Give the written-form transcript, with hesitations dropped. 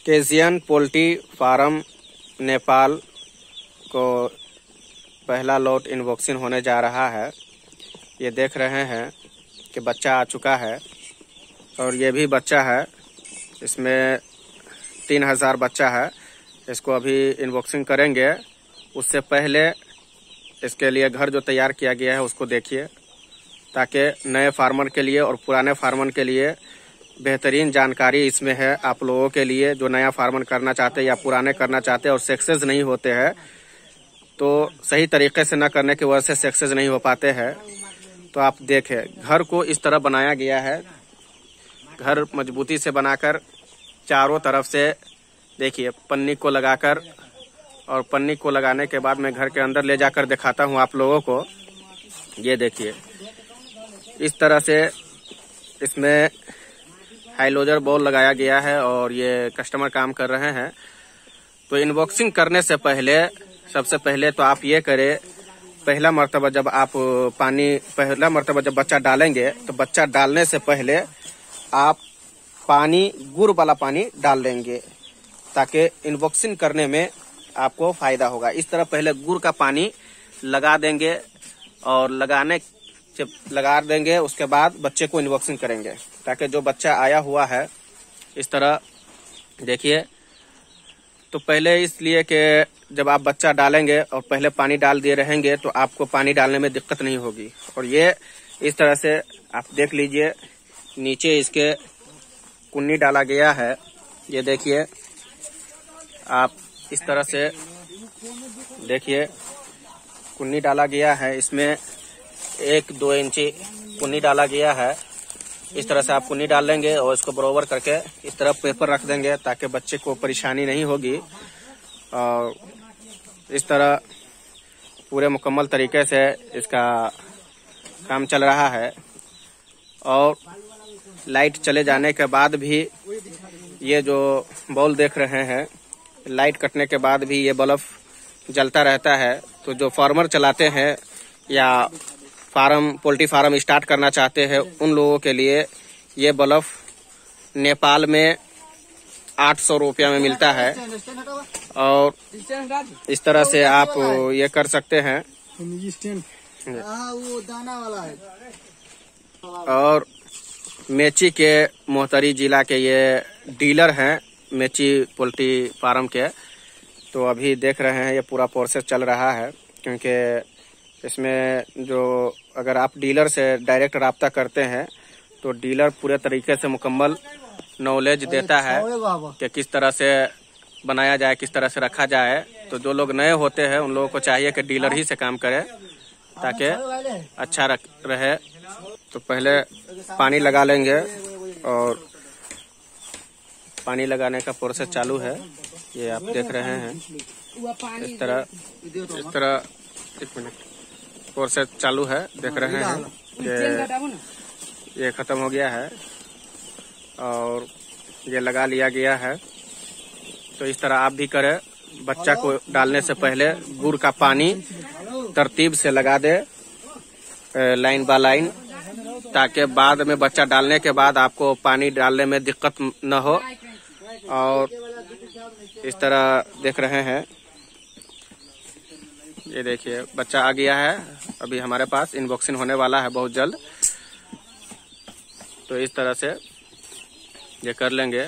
केजियन poultry farm Nepal को पहला lot unboxing होने जा रहा है। ये देख रहे हैं कि बच्चा आ चुका है और ये भी बच्चा है। इसमें 3000 बच्चा है। इसको अभी अनबॉक्सिंग करेंगे। उससे पहले इसके लिए घर जो तैयार किया गया है उसको देखिए, ताकि नए फार्मर के लिए और पुराने फार्मर के लिए बेहतरीन जानकारी इसमें है। आप लोगों के लिए जो नया फार्मर करना चाहते हैं या पुराने करना चाहते हैं और सक्सेस नहीं होते हैं, तो सही तरीके से न करने की वजह से सक्सेस नहीं हो पाते हैं। तो आप देखें, घर को इस तरह बनाया गया है। घर मजबूती से बनाकर चारों तरफ से देखिए पन्नी को लगाकर, और पन्नी को लगाने के बाद मैं घर के अंदर ले जाकर दिखाता हूँ आप लोगों को। ये देखिए इस तरह से इसमें हाइलोजर बॉल लगाया गया है और ये कस्टमर काम कर रहे हैं। तो अनबॉक्सिंग करने से पहले सबसे पहले तो आप ये करें, पहला मर्तबा जब बच्चा डालेंगे तो बच्चा डालने से पहले आप गुड़ वाला पानी डाल देंगे, ताकि अनबॉक्सिंग करने में आपको फायदा होगा। इस तरह पहले गुड़ का पानी लगा देंगे और लगा देंगे, उसके बाद बच्चे को अनबॉक्सिंग करेंगे, ताकि जो बच्चा आया हुआ है इस तरह देखिए। तो पहले इसलिए कि जब आप बच्चा डालेंगे और पहले पानी डाल दिए रहेंगे तो आपको पानी डालने में दिक्कत नहीं होगी। और ये इस तरह से आप देख लीजिए, नीचे इसके कुन्नी डाला गया है। ये देखिए, आप इस तरह से देखिए कुन्नी डाला गया है। इसमें 1-2 इंची कुन्नी डाला गया है। इस तरह से आप कुन्नी डाल लेंगे और इसको बराबर करके इस तरह पेपर रख देंगे, ताकि बच्चे को परेशानी नहीं होगी। और इस तरह पूरे मुकम्मल तरीके से इसका काम चल रहा है। और लाइट चले जाने के बाद भी ये जो बॉल देख रहे हैं, लाइट कटने के बाद भी ये बल्ब जलता रहता है। तो जो फार्मर चलाते हैं या पोल्ट्री फार्म स्टार्ट करना चाहते हैं, उन लोगों के लिए ये बल्ब नेपाल में 800 रुपया में मिलता है। और इस तरह से आप ये कर सकते हैं। और मेची के मोहतरी जिला के ये डीलर हैं, मेची पोल्ट्री फार्म के। तो अभी देख रहे हैं ये पूरा प्रोसेस चल रहा है, क्योंकि इसमें जो अगर आप डीलर से डायरेक्ट राब्ता करते हैं तो डीलर पूरे तरीके से मुकम्मल नॉलेज देता है कि किस तरह से बनाया जाए, किस तरह से रखा जाए। तो जो लोग नए होते हैं उन लोगों को चाहिए कि डीलर ही से काम करे, ताकि अच्छा रहे। तो पहले पानी लगा लेंगे और पानी लगाने का प्रोसेस चालू है। ये आप देख रहे हैं इस तरह 1 मिनट प्रोसेस चालू है। देख रहे हैं कि ये खत्म हो गया है और ये लगा लिया गया है। तो इस तरह आप भी करें। बच्चा को डालने से पहले गुड़ का पानी तरतीब से लगा दे, लाइन बाय लाइन, ताकि बाद में बच्चा डालने के बाद आपको पानी डालने में दिक्कत न हो। और इस तरह देख रहे हैं, ये देखिए बच्चा आ गया है। अभी हमारे पास अनबॉक्सिंग होने वाला है बहुत जल्द। तो इस तरह से ये कर लेंगे।